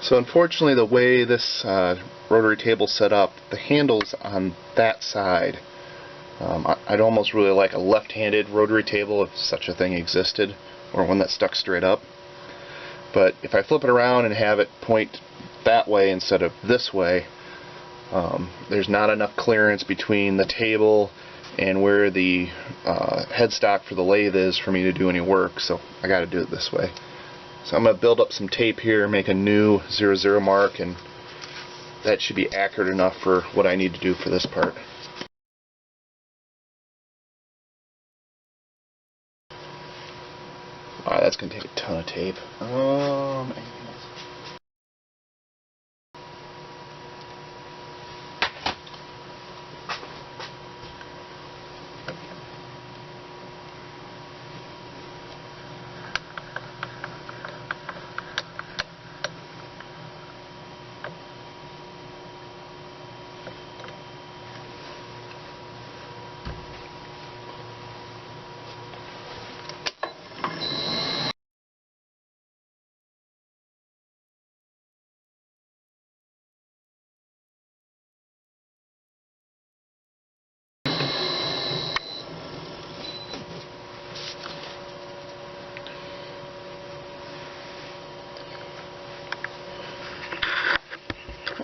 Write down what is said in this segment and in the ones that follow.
So unfortunately, the way this rotary table's set up, the handle's on that side. I'd almost really like a left-handed rotary table if such a thing existed, or one that stuck straight up. But if I flip it around and have it point that way instead of this way, there's not enough clearance between the table and where the headstock for the lathe is for me to do any work, so I got to do it this way. So I'm going to build up some tape here, make a new 00 mark, and that should be accurate enough for what I need to do for this part. Alright, that's going to take a ton of tape.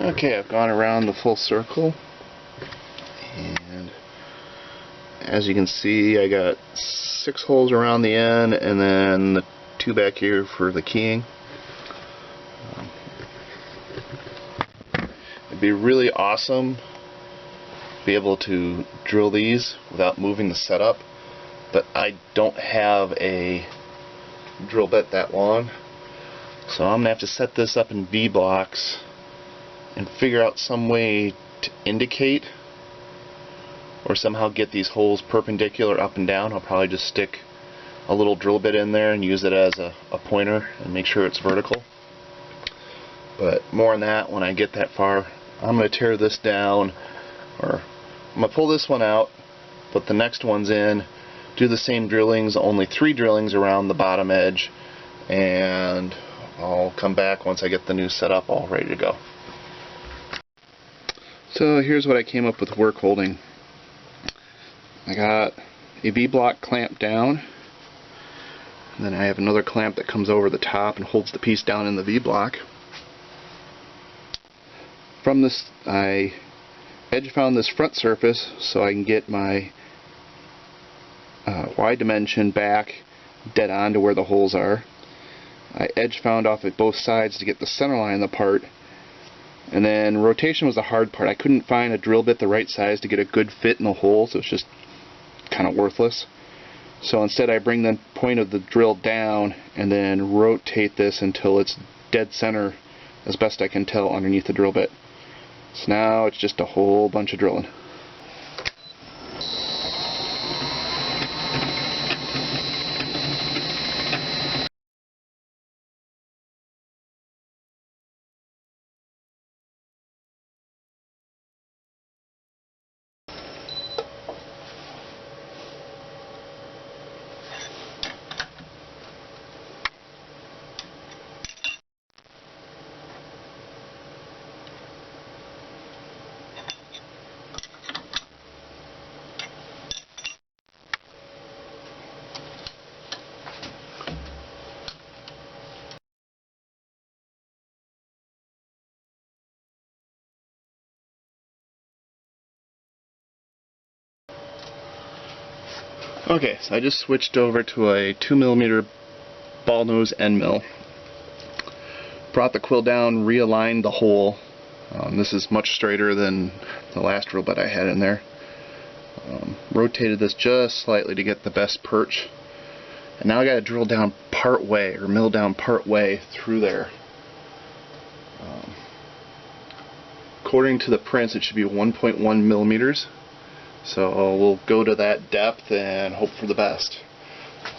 Okay, I've gone around the full circle, and as you can see, I got 6 holes around the end and then the 2 back here for the keying. It'd be really awesome to be able to drill these without moving the setup, but I don't have a drill bit that long, so I'm going to have to set this up in V-blocks and figure out some way to indicate or somehow get these holes perpendicular up and down. I'll probably just stick a little drill bit in there and use it as a pointer and make sure it's vertical. But more on that when I get that far. I'm going to tear this down, or I'm going to pull this one out, put the next ones in, do the same drillings, only 3 drillings around the bottom edge, and I'll come back once I get the new setup all ready to go. So here's what I came up with work holding. I got a V-block clamp down, and then I have another clamp that comes over the top and holds the piece down in the V-block. From this, I edge found this front surface so I can get my Y dimension back dead on to where the holes are. I edge found off at both sides to get the center line of the part. And then rotation was the hard part. I couldn't find a drill bit the right size to get a good fit in the hole, so it's just kind of worthless. So instead I bring the point of the drill down and then rotate this until it's dead center as best I can tell underneath the drill bit. So now it's just a whole bunch of drilling. Okay, so I just switched over to a 2mm ball nose end mill. Brought the quill down, realigned the hole. This is much straighter than the last drill bit I had in there. Rotated this just slightly to get the best perch. And now I got to drill down part way, or mill down part way through there. According to the prints, it should be 1.1 millimeters. So we'll go to that depth and hope for the best.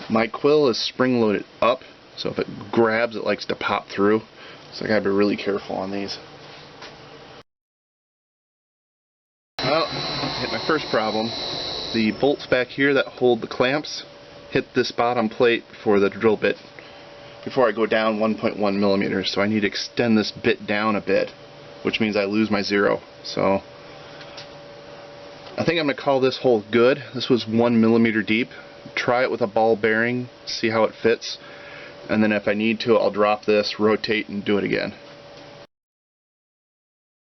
My quill is spring loaded up, so if it grabs it likes to pop through, so I gotta be really careful on these. Well, hit my first problem. The bolts back here that hold the clamps hit this bottom plate before the drill bit before I go down 1.1 millimeters. So I need to extend this bit down a bit, which means I lose my 0. So I think I'm going to call this hole good. This was 1 millimeter deep. Try it with a ball bearing, see how it fits, and then if I need to, I'll drop this, rotate, and do it again.